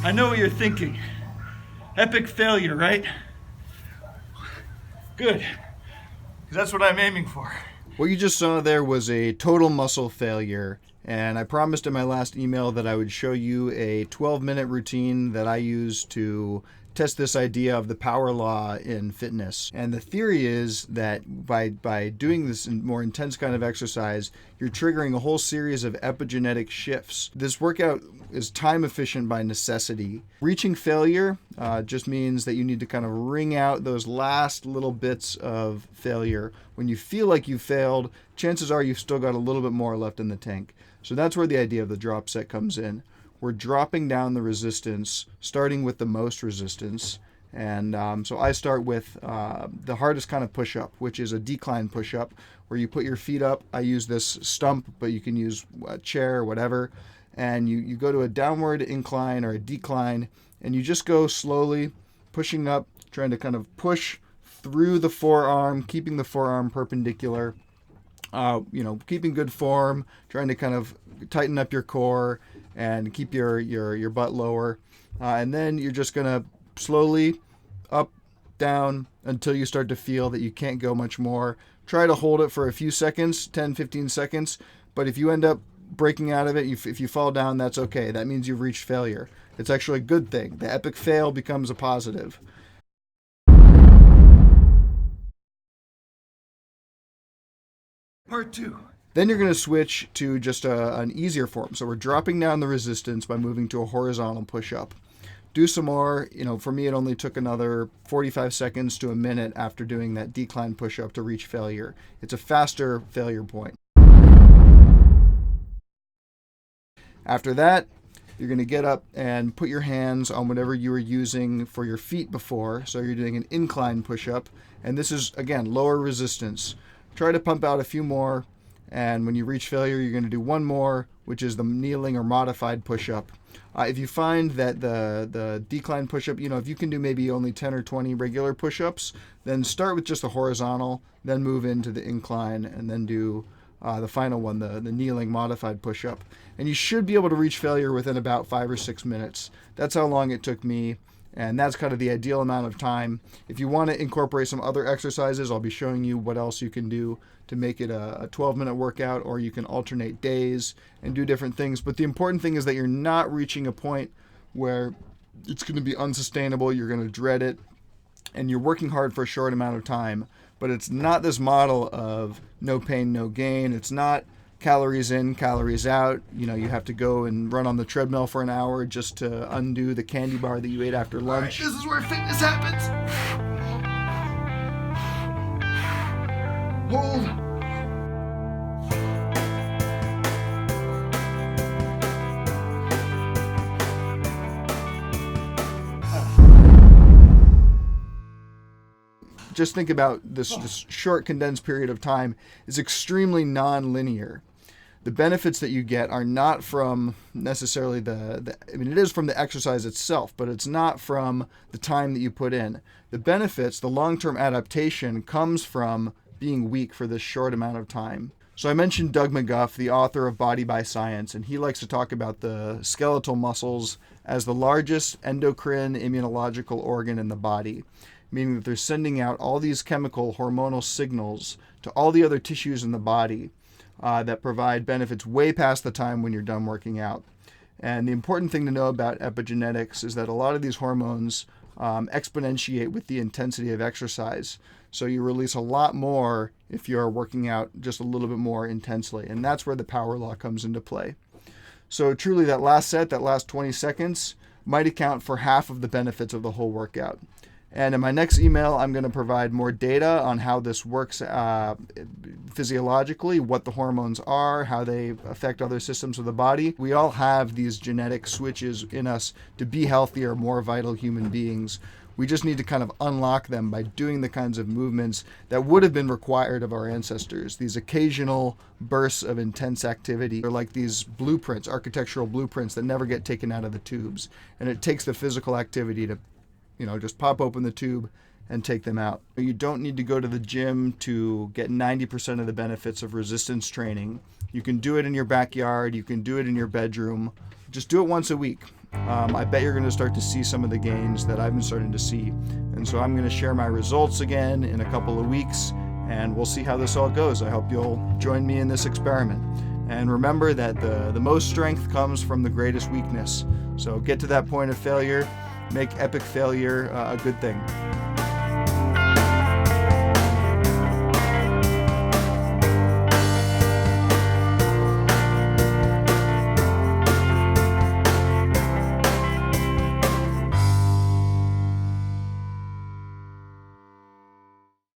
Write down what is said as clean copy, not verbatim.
I know what you're thinking. Epic failure, right? Good. 'Cause that's what I'm aiming for. What you just saw there was a total muscle failure, and I promised in my last email that I would show you a 12-minute routine that I use to test this idea of the power law in fitness. And the theory is that by doing this more intense kind of exercise, you're triggering a whole series of epigenetic shifts. This workout is time efficient by necessity. Reaching failure just means that you need to kind of wring out those last little bits of failure. When you feel like you failed, chances are you've still got a little bit more left in the tank. So that's where the idea of the drop set comes in. We're dropping down the resistance, starting with the most resistance. And so I start with the hardest kind of push-up, which is a decline push-up, where you put your feet up. I use this stump, but you can use a chair or whatever. And you go to a downward incline or a decline, and you just go slowly, pushing up, trying to kind of push through the forearm, keeping the forearm perpendicular, keeping good form, trying to kind of tighten up your core and keep your butt lower. And then you're just going to slowly up, down, until you start to feel that you can't go much more. Try to hold it for a few seconds, 10, 15 seconds. But if you end up breaking out of it, if you fall down, that's okay. That means you've reached failure. It's actually a good thing. The epic fail becomes a positive. Part 2. Then you're going to switch to just an easier form. So we're dropping down the resistance by moving to a horizontal push-up. Do some more. For me, it only took another 45 seconds to a minute after doing that decline push-up to reach failure. It's a faster failure point. After that, you're going to get up and put your hands on whatever you were using for your feet before. So you're doing an incline push-up. And this is, again, lower resistance. Try to pump out a few more. And when you reach failure, you're going to do one more, which is the kneeling or modified push-up. If you find that the decline push-up, if you can do maybe only 10 or 20 regular push-ups, then start with just the horizontal, then move into the incline, and then do the final one, the kneeling modified push-up. And you should be able to reach failure within about 5 or 6 minutes. That's how long it took me. And that's kind of the ideal amount of time. If you want to incorporate some other exercises, I'll be showing you what else you can do to make it a 12-minute workout, or you can alternate days and do different things. But the important thing is that you're not reaching a point where it's going to be unsustainable, you're going to dread it, and you're working hard for a short amount of time. But it's not this model of no pain, no gain. It's not calories in, calories out. You have to go and run on the treadmill for an hour just to undo the candy bar that you ate after lunch. All right, this is where fitness happens. Hold. Just think about this short condensed period of time is extremely non-linear. The benefits that you get are not from necessarily it is from the exercise itself, but it's not from the time that you put in. The benefits, the long-term adaptation, comes from being weak for this short amount of time. So I mentioned Doug McGuff, the author of Body by Science, and he likes to talk about the skeletal muscles as the largest endocrine immunological organ in the body, meaning that they're sending out all these chemical hormonal signals to all the other tissues in the body that provide benefits way past the time when you're done working out. And the important thing to know about epigenetics is that a lot of these hormones exponentiate with the intensity of exercise. So you release a lot more if you're working out just a little bit more intensely. And that's where the power law comes into play. So truly that last set, that last 20 seconds, might account for half of the benefits of the whole workout. And in my next email, I'm going to provide more data on how this works physiologically, what the hormones are, how they affect other systems of the body. We all have these genetic switches in us to be healthier, more vital human beings. We just need to kind of unlock them by doing the kinds of movements that would have been required of our ancestors. These occasional bursts of intense activity are like these blueprints, architectural blueprints that never get taken out of the tubes. And it takes the physical activity to just pop open the tube and take them out. You don't need to go to the gym to get 90% of the benefits of resistance training. You can do it in your backyard. You can do it in your bedroom. Just do it once a week. I bet you're going to start to see some of the gains that I've been starting to see. And so I'm going to share my results again in a couple of weeks, and we'll see how this all goes. I hope you'll join me in this experiment. And remember that the most strength comes from the greatest weakness. So get to that point of failure, make epic failure a good thing.